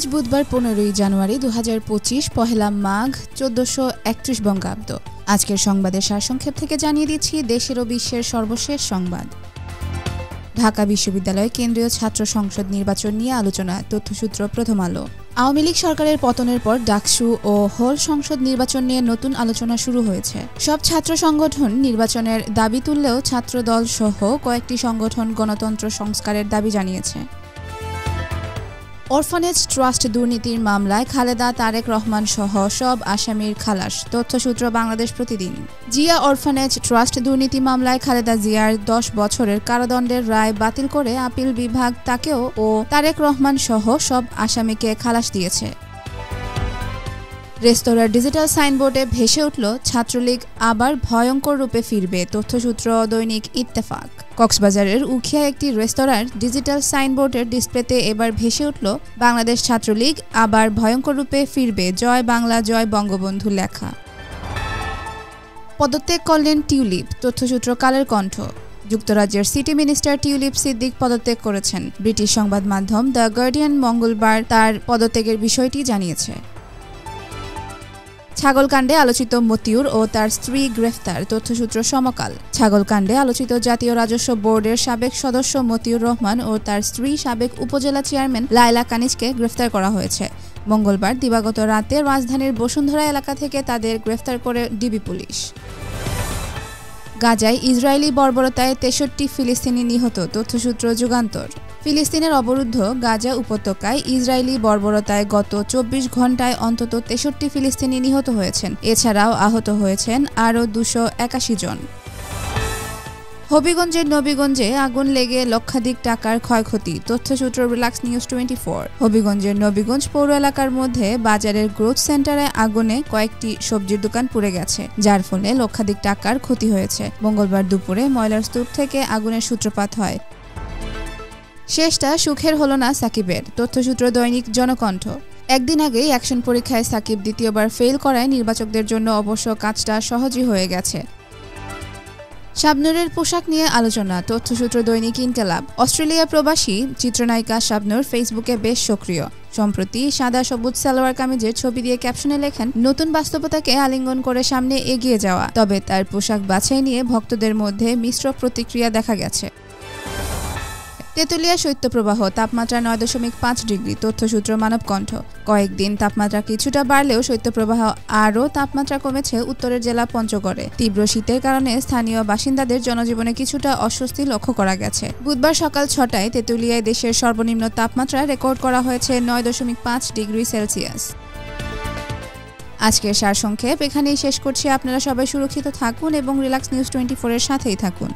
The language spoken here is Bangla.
আজ বুধবার 15 জানুয়ারি 2025 পহেলা মাঘ 1431 বঙ্গাব্দ। আজকের সংবাদের সারসংক্ষেপ থেকে জানিয়ে দিচ্ছি দেশের ও বিশ্বের সর্বশেষ সংবাদ। ঢাকা বিশ্ববিদ্যালয় কেন্দ্রীয় ছাত্র সংসদ নির্বাচন নিয়ে আলোচনা, তথ্যসূত্র প্রথম আলো। আওয়ামী লীগ সরকারের পতনের পর ডাকসু ও হোল সংসদ নির্বাচন নিয়ে নতুন আলোচনা শুরু হয়েছে। সব ছাত্র সংগঠন নির্বাচনের দাবি তুললেও ছাত্রদল সহ কয়েকটি সংগঠন গণতন্ত্র সংস্কারের দাবি জানিয়েছে। অরফানেজ ট্রাস্ট দুর্নীতির মামলায় খালেদা, তারেক রহমান সহ সব আসামির খালাস, তথ্যসূত্র বাংলাদেশ প্রতিদিন। জিয়া অরফানেজ ট্রাস্ট দুর্নীতি মামলায় খালেদা জিয়ার 10 বছরের কারাদণ্ডের রায় বাতিল করে আপিল বিভাগ তাকেও ও তারেক রহমান সহ সব আসামিকে খালাস দিয়েছে। রেস্তোরাঁর ডিজিটাল সাইনবোর্ডে ভেসে উঠল ছাত্রলীগ আবার ভয়ঙ্কর রূপে ফিরবে, তথ্যসূত্র দৈনিক ইত্তেফাক। কক্সবাজারের উখিয়া একটি রেস্তোরাঁর ডিজিটাল সাইনবোর্ডের ডিসপ্লেতে এবার ভেসে উঠল বাংলাদেশ ছাত্রলীগ আবার ভয়ঙ্কর রূপে ফিরবে, জয় বাংলা জয় বঙ্গবন্ধু লেখা। পদত্যাগ করলেন টিউলিপ, তথ্যসূত্র কালের কণ্ঠ। যুক্তরাজ্যের সিটি মিনিস্টার টিউলিপ সিদ্দিক পদত্যাগ করেছেন। ব্রিটিশ সংবাদ মাধ্যম দ্য গার্ডিয়ান মঙ্গলবার তার পদত্যাগের বিষয়টি জানিয়েছে। ছাগলকাণ্ডে আলোচিত মতিউর ও তার স্ত্রী গ্রেফতার, তথ্যসূত্র সমকাল। ছাগলকাণ্ডে আলোচিত জাতীয় রাজস্ব বোর্ডের সাবেক সদস্য মতিউর রহমান ও তার স্ত্রী সাবেক উপজেলা চেয়ারম্যান লায়লা কানিজকে গ্রেফতার করা হয়েছে। মঙ্গলবার দিবাগত রাতে রাজধানীর বসুন্ধরা এলাকা থেকে তাদের গ্রেফতার করে ডিবি পুলিশ। গাজায় ইসরায়েলি বর্বরতায় 63 ফিলিস্তিনি নিহত, তথ্যসূত্র যুগান্তর। ফিলিস্তিনের অবরুদ্ধ গাজা উপত্যকায় ইসরায়েলি বর্বরতায় গত 24 ঘণ্টায় অন্তত 63 ফিলিস্তিনি নিহত হয়েছেন। এছাড়াও আহত হয়েছেন আরও 281 জন। হবিগঞ্জের নবীগঞ্জে আগুন লেগে লক্ষাধিক টাকার ক্ষয়ক্ষতি, তথ্যসূত্র রিল্যাক্স নিউজ 24। হবিগঞ্জের নবীগঞ্জ পৌর এলাকার মধ্যে বাজারের গ্রোথ সেন্টারে আগুনে কয়েকটি সবজির দোকান পুড়ে গেছে, যার ফলে লক্ষাধিক টাকার ক্ষতি হয়েছে। মঙ্গলবার দুপুরে ময়লার স্তূপ থেকে আগুনের সূত্রপাত হয়। শেষটা সুখের হলো না সাকিবের, তথ্যসূত্র দৈনিক জনকণ্ঠ। একদিন আগেই অ্যাকশন পরীক্ষায় সাকিব দ্বিতীয়বার ফেল করায় নির্বাচকদের জন্য অবশ্য কাজটা সহজই হয়ে গেছে। শাবনূরের পোশাক নিয়ে আলোচনা, তথ্যসূত্র দৈনিক ইনকালাব। অস্ট্রেলিয়া প্রবাসী চিত্রনায়িকা শাবনূর ফেসবুকে বেশ সক্রিয়। সম্প্রতি সাদা সবুজ সালোয়ার কামিজের ছবি দিয়ে ক্যাপশনে লেখেন, নতুন বাস্তবতাকে আলিঙ্গন করে সামনে এগিয়ে যাওয়া। তবে তার পোশাক বাছাই নিয়ে ভক্তদের মধ্যে মিশ্র প্রতিক্রিয়া দেখা গেছে। তেঁতুলিয়া শৈত্যপ্রবাহ, তাপমাত্রা 9.5 ডিগ্রি, তথ্যসূত্র মানবকণ্ঠ। কয়েকদিন তাপমাত্রা কিছুটা বাড়লেও শৈত্যপ্রবাহ আরও তাপমাত্রা কমেছে উত্তরের জেলা পঞ্চগড়ে। তীব্র শীতের কারণে স্থানীয় বাসিন্দাদের জনজীবনে কিছুটা অস্বস্তি লক্ষ্য করা গেছে। বুধবার সকাল 6টায় তেঁতুলিয়ায় দেশের সর্বনিম্ন তাপমাত্রা রেকর্ড করা হয়েছে 9.5 ডিগ্রি সেলসিয়াস। আজকের সারসংক্ষেপ এখানেই শেষ করছি। আপনারা সবাই সুরক্ষিত থাকুন এবং রিল্যাক্স নিউজ 24 এর সাথেই থাকুন।